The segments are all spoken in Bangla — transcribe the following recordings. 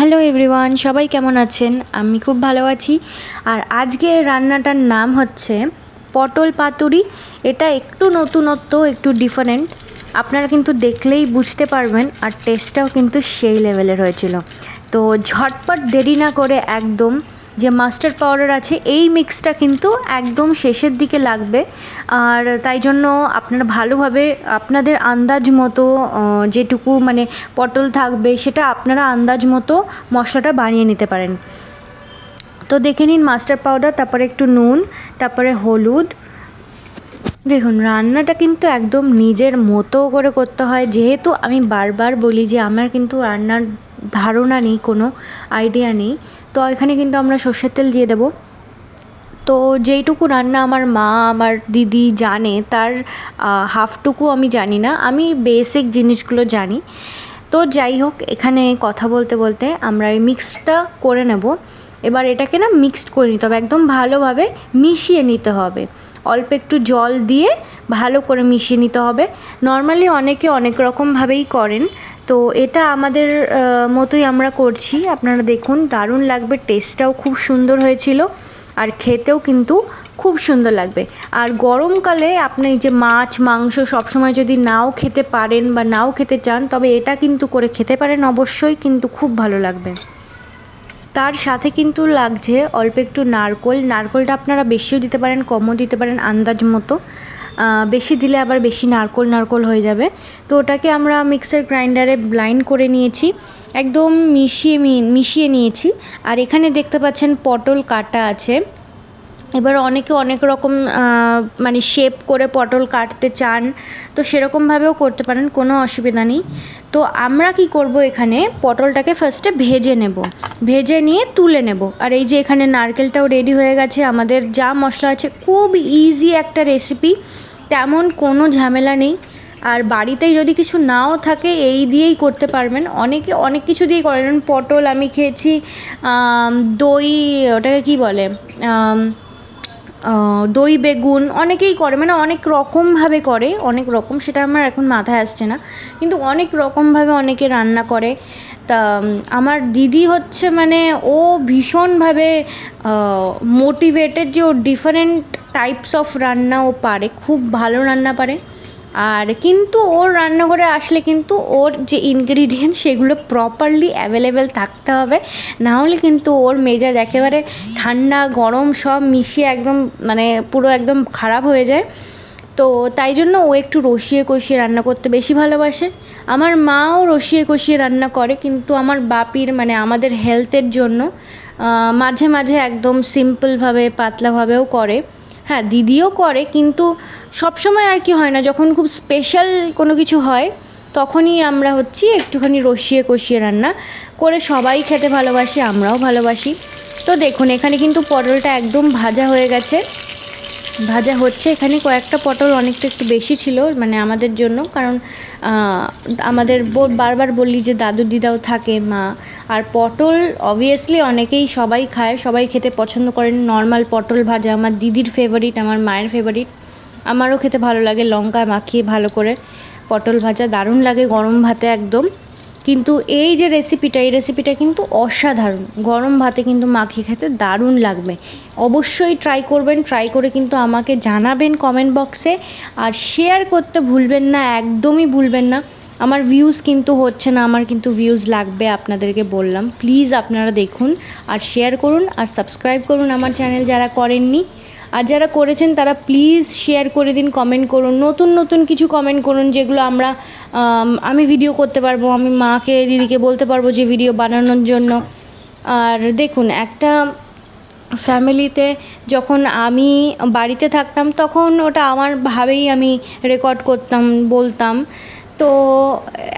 হ্যালো এভরিওয়ান, সবাই কেমন আছেন? আমি খুব ভালো আছি। আর আজকে রান্নাটার নাম হচ্ছে পটল পাতুরি। এটা একটু নতুনত্ব, একটু ডিফারেন্ট। আপনারা কিন্তু দেখলেই বুঝতে পারবেন, আর টেস্টটাও কিন্তু সেই লেভেলের হয়েছিল। তো ঝটপট দেরি না করে একদম যে মাস্টার্ড পাউডার আছে এই মিক্সটা কিন্তু একদম শেষের দিকে লাগবে। আর তাই জন্য আপনারা ভালোভাবে আপনাদের আন্দাজ মতো যেটুকু মানে পটল থাকবে সেটা আপনারা আন্দাজ মতো মশলাটা বানিয়ে নিতে পারেন। তো দেখে নিন মাস্টার্ড পাউডার, তারপরে একটু নুন, তারপরে হলুদ। দেখুন রান্নাটা কিন্তু একদম নিজের মতো করে করতে হয়। যেহেতু আমি বারবার বলি যে আমার কিন্তু রান্নার ধারণা নেই, কোনো আইডিয়া নেই, তো এখানে কিন্তু আমরা সর্ষের তেল দিয়ে দেবো। তো যেইটুকু রান্না আমার মা আমার দিদি জানে তার হাফটুকু আমি জানি না, আমি বেসিক জিনিসগুলো জানি। তো যাই হোক, এখানে কথা বলতে বলতে আমরা এই মিক্সডটা করে নেব। এবার এটাকে না মিক্সড করে নিতে হবে, একদম ভালোভাবে মিশিয়ে নিতে হবে। অল্প একটু জল দিয়ে ভালো করে মিশিয়ে নিতে হবে। নর্মালি অনেকে অনেক রকমভাবেই করেন, তো এটা আমাদের মতোই আমরা করছি। আপনারা দেখুন, দারুণ লাগবে, টেস্টটাও খুব সুন্দর হয়েছিল, আর খেতেও কিন্তু খুব সুন্দর লাগবে। আর গরমকালে আপনি যে মাছ মাংস সবসময় যদি নাও খেতে পারেন বা নাও খেতে চান, তবে এটা কিন্তু করে খেতে পারেন অবশ্যই, কিন্তু খুব ভালো লাগবে। তার সাথে কিন্তু লাগছে অল্প একটু নারকোল। নারকোলটা আপনারা বেশিও দিতে পারেন, কমও দিতে পারেন, আন্দাজ মতো। বেশি দিলে আবার বেশি নারকোল নারকোল হয়ে যাবে। তো ওটাকে আমরা মিক্সার গ্রাইন্ডারে ব্লাইন্ড করে নিয়েছি, একদম মিশিয়ে নিয়েছি। আর এখানে দেখতে পাচ্ছেন পটল কাটা আছে। এবার অনেকে অনেক রকম মানে শেপ করে পটল কাটতে চান, তো সেরকমভাবেও করতে পারেন, কোনো অসুবিধা নেই। তো আমরা কি করব, এখানে পটলটাকে ফার্স্টে ভেজে নেব, ভেজে নিয়ে তুলে নেব। আর এই যে এখানে নারকেলটাও রেডি হয়ে গেছে, আমাদের যা মশলা আছে, খুব ইজি একটা রেসিপি, তেমন কোনো ঝামেলা নেই। আর বাড়িতেই যদি কিছু নাও থাকে এই দিয়েই করতে পারবেন। অনেকে অনেক কিছু দিয়েই করেন। পটল আমি খেয়েছি দই, ওটাকে কী বলে, দই বেগুন অনেকেই করে, মানে অনেক রকমভাবে করে, অনেক রকম, সেটা আমার এখন মাথায় আসছে না, কিন্তু অনেক রকমভাবে অনেকে রান্না করে। তা আমার দিদি হচ্ছে মানে ও ভীষণভাবে মোটিভেটেড, যে ও ডিফারেন্ট টাইপস অফ রান্না ও পারে, খুব ভালো রান্না পারে। আর কিন্তু ওর রান্নাঘরে আসলে কিন্তু ওর যে ইনগ্রিডিয়েন্টস সেগুলো প্রপারলি অ্যাভেলেবেল থাকতে হবে, না হলে কিন্তু ওর মেজাজ একেবারে ঠান্ডা গরম সব মিশিয়ে একদম মানে পুরো একদম খারাপ হয়ে যায়। তো তাই জন্য ও একটু রসিয়ে কষিয়ে রান্না করতে বেশি ভালোবাসে। আমার মাও রসিয়ে কষিয়ে রান্না করে, কিন্তু আমার বাপির মানে আমাদের হেলথের জন্য মাঝে মাঝে একদম সিম্পলভাবে পাতলাভাবেও করে। হ্যাঁ, দিদিও করে, কিন্তু সবসময় আর কি হয় না, যখন খুব স্পেশাল কোনো কিছু হয় তখনই আমরা হচ্ছি একটুখানি রসিয়ে কষিয়ে রান্না করে, সবাই খেতে ভালোবাসে, আমরাও ভালোবাসি। তো দেখুন এখানে কিন্তু পটলটা একদম ভাজা হয়ে গেছে, ভাজা হচ্ছে। এখানে কয়েকটা পটল অনেকটা একটু বেশি ছিল মানে আমাদের জন্য, কারণ আমাদের বারবার বললি যে দাদু দিদাও থাকে, মা। আর পটল অবভিয়াসলি অনেকেই সবাই খায়, সবাই খেতে পছন্দ করেন। নর্মাল পটল ভাজা আমার দিদির ফেভারিট, আমার মায়ের ফেভারিট, আমারও খেতে ভালো লাগে। লঙ্কা মাখিয়ে ভালো করে পটল ভাজা দারুণ লাগে গরম ভাতে একদম। কিন্তু এই যে রেসিপিটা, এই রেসিপিটা কিন্তু অসাধারণ, গরম ভাতে কিন্তু মাখিয়ে খেতে দারুণ লাগবে। অবশ্যই ট্রাই করবেন, ট্রাই করে কিন্তু আমাকে জানাবেন কমেন্ট বক্সে। আর শেয়ার করতে ভুলবেন না, একদমই ভুলবেন না। আমার ভিউজ কিন্তু হচ্ছে না, আমার কিন্তু ভিউজ লাগবে, আপনাদেরকে বললাম। প্লিজ আপনারা দেখুন আর শেয়ার করুন আর সাবস্ক্রাইব করুন আমার চ্যানেল যারা করেননি। আর যারা করেছেন তারা প্লিজ শেয়ার করে দিন, কমেন্ট করুন, নতুন নতুন কিছু কমেন্ট করুন, যেগুলো আমি ভিডিও করতে পারবো, আমি মাকে দিদিকে বলতে পারবো যে ভিডিও বানানোর জন্য। আর দেখুন, একটা ফ্যামিলিতে যখন আমি বাড়িতে থাকতাম তখন ওটা আমার ভাবেই আমি রেকর্ড করতাম, বলতাম। তো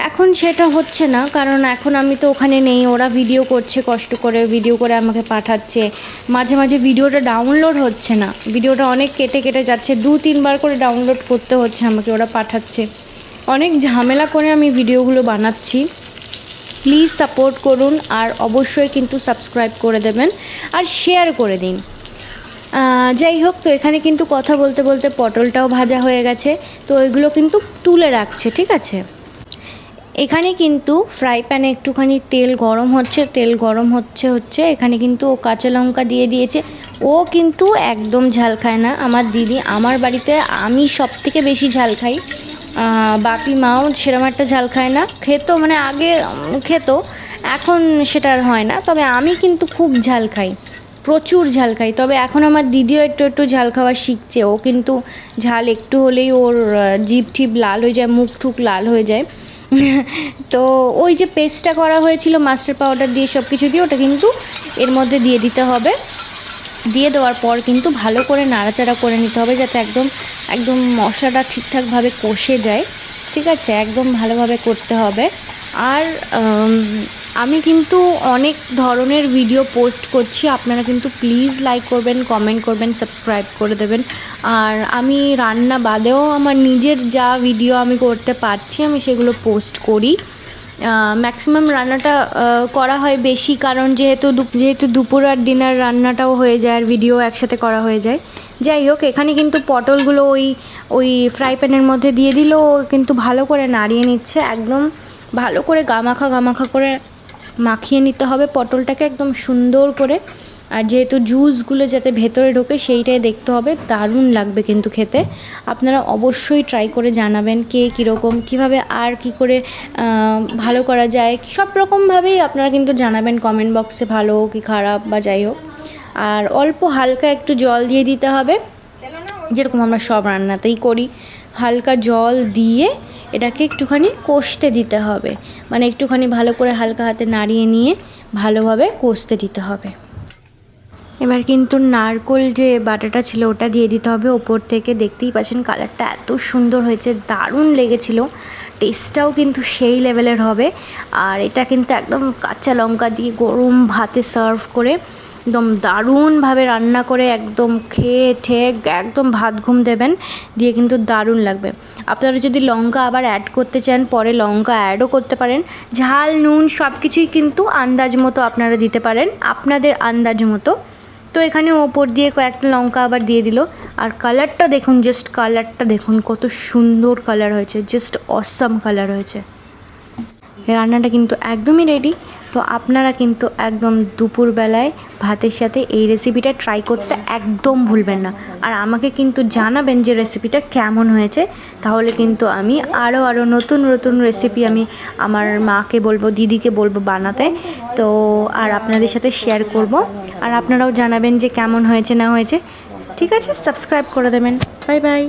এখন সেটা হচ্ছে না, কারণ এখন আমি তো ওখানে নেই, ওরা ভিডিও করছে, কষ্ট করে ভিডিও করে আমাকে পাঠাচ্ছে। মাঝে মাঝে ভিডিওটা ডাউনলোড হচ্ছে না, ভিডিওটা অনেক কেটে কেটে যাচ্ছে, 2-3 বার করে ডাউনলোড করতে হচ্ছে আমাকে, ওরা পাঠাচ্ছে। অনেক ঝামেলা করে আমি ভিডিওগুলো বানাচ্ছি। প্লিজ সাপোর্ট করুন, আর অবশ্যই কিন্তু সাবস্ক্রাইব করে দেবেন আর শেয়ার করে দিন। যাই হোক, তো এখানে কিন্তু কথা বলতে বলতে পটলটাও ভাজা হয়ে গেছে, তো এগুলো কিন্তু তুলে রাখছে, ঠিক আছে। এখানে কিন্তু ফ্রাই প্যানে একটুখানি তেল গরম হচ্ছে এখানে কিন্তু ও কাঁচা লঙ্কা দিয়ে দিয়েছে। ও কিন্তু একদম ঝাল খায় না আমার দিদি। আমার বাড়িতে আমি সব থেকে বেশি ঝাল খাই, বাপি মাও সেরকম একটা ঝাল খায় না। খেতো মানে আগে খেতো, এখন সেটা আর হয় না। তবে আমি কিন্তু খুব ঝাল খাই, প্রচুর ঝাল খাই। তবে এখন আমার দিদিও একটু একটু ঝাল খাওয়া শিখছে। ও কিন্তু ঝাল একটু হলেই ওর জিভ ঠিভ লাল হয়ে যায়, মুখ ঠুক লাল হয়ে যায়। তো ওই যে পেস্টটা করা হয়েছিল মাস্টার্ড পাউডার দিয়ে সব কিছু দিয়ে, ওটা কিন্তু এর মধ্যে দিয়ে দিতে হবে। দিয়ে দেওয়ার পর কিন্তু ভালো করে নাড়াচাড়া করে নিতে হবে, যাতে একদম একদম মশলাটা ঠিকঠাকভাবে কষে যায়। ঠিক আছে, একদম ভালোভাবে করতে হবে। আর আমি কিন্তু অনেক ধরনের ভিডিও পোস্ট করছি, আপনারা কিন্তু প্লিজ লাইক করবেন, কমেন্ট করবেন, সাবস্ক্রাইব করে দেবেন। আর আমি রান্না বাদেও আমার নিজের যা ভিডিও আমি করতে পারছি আমি সেগুলো পোস্ট করি। ম্যাক্সিমাম রান্নাটা করা হয় বেশি, কারণ যেহেতু দুপুর আর ডিনার রান্নাটাও হয়ে যায় আর ভিডিও একসাথে করা হয়ে যায়। যাই হোক, এখানে কিন্তু পটলগুলো ওই ফ্রাই প্যানের মধ্যে দিয়ে দিলেও কিন্তু ভালো করে নাড়িয়ে নিচ্ছে। একদম ভালো করে গামাখা করে মাখিয়ে নিতে হবে পটলটাকে একদম সুন্দর করে। আর যেহেতু জুসগুলো যাতে ভেতরে ঢোকে সেইটাই দেখতে হবে। দারুণ লাগবে কিন্তু খেতে। আপনারা অবশ্যই ট্রাই করে জানাবেন কে কীরকম, কীভাবে আর কি করে ভালো করা যায়। সব রকমভাবেই আপনারা কিন্তু জানাবেন কমেন্ট বক্সে, ভালো কি খারাপ বা যাই হোক। আর অল্প হালকা একটু জল দিয়ে দিতে হবে, যেরকম আমরা সব রান্নাতেই করি। হালকা জল দিয়ে এটাকে একটুখানি কষতে দিতে হবে, মানে একটুখানি ভালো করে হালকা হাতে নাড়িয়ে নিয়ে ভালোভাবে কষতে দিতে হবে। এবার কিন্তু নারকোল যে বাটাটা ছিল ওটা দিয়ে দিতে হবে ওপর থেকে। দেখতেই পাচ্ছেন কালারটা এত সুন্দর হয়েছে, দারুণ লেগেছিল। টেস্টটাও কিন্তু সেই লেভেলের হবে। আর এটা কিন্তু একদম কাঁচা লঙ্কা দিয়ে গরম ভাতে সার্ভ করে একদম দারুণভাবে রান্না করে একদম খেয়ে ঠেক একদম ভাত ঘুম দেবেন, দিয়ে কিন্তু দারুণ লাগবে। আপনারা যদি লঙ্কা আবার অ্যাড করতে চান পরে লঙ্কা অ্যাডও করতে পারেন। ঝাল নুন সব কিছুই কিন্তু আন্দাজ মতো আপনারা দিতে পারেন, আপনাদের আন্দাজ মতো। তো এখানে ওপর দিয়ে কয়েকটা লঙ্কা আবার দিয়ে দিল। আর কালারটা দেখুন, জাস্ট কালারটা দেখুন কত সুন্দর কালার হয়েছে, জাস্ট অসাম কালার হয়েছে। রান্নাটা কিন্তু একদমই রেডি। তো আপনারা কিন্তু একদম দুপুরবেলায় ভাতের সাথে এই রেসিপিটা ট্রাই করতে একদম ভুলবেন না। আর আমাকে কিন্তু জানাবেন যে রেসিপিটা কেমন হয়েছে, তাহলে কিন্তু আমি আরও নতুন নতুন রেসিপি আমি আমার মাকে বলবো, দিদিকে বলবো বানাতে। তো আর আপনাদের সাথে শেয়ার করব। আর আপনারাও জানাবেন যে কেমন হয়েছে না হয়েছে। ঠিক আছে, সাবস্ক্রাইব করে দেবেন। Bye bye.